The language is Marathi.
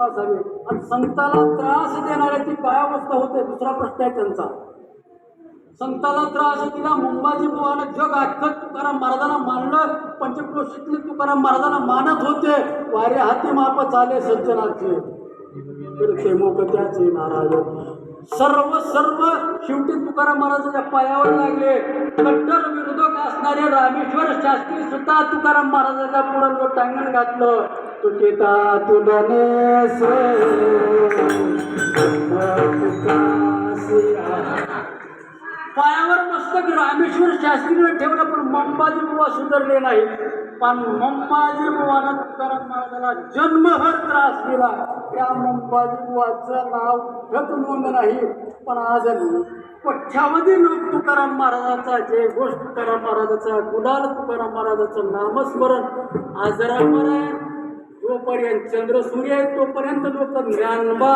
असावे आणि संताला त्रास देणाऱ्याची काय अवस्था होते दुसरा प्रश्न आहे त्यांचा. संताला त्रास दिला मुंबाजी बुवानं जग अख्खं तुकाराम महाराजांना मानलं. पंचक्रोशीतले तुकाराम महाराजांना मानत होते. वारे हाती माप चाले सज्जनाचे ते मोकत्याचे नारायण. सर्व शेवटी तुकाराम महाराजांच्या पायावर लागले. कट्टर विरोधक असणारे रामेश्वर शास्त्री सुद्धा तुकाराम महाराजांच्या पुढे लोटांगण घातलं. तुकेता तुलनेस पायावर मस्तक रामेश्वर शास्त्रीने ठेवलं. पण मंबाजी बुवा सुधारले नाही. पण मंबाजी बुवानं तुकाराम महाराजाला जन्मभर त्रास दिला. त्या मंबाजी बुवाचं नाव कुठंच नोंद नाही. पण आज पठ्यामध्ये लोक तुकाराम महाराजाचा जय घोष तुकाराम महाराजाचा गुलाल तुकाराम महाराजाचं नामस्मरण आजरापर्यंत जोपर्यंत चंद्र सूर्य आहे तोपर्यंत लोक ज्ञानबा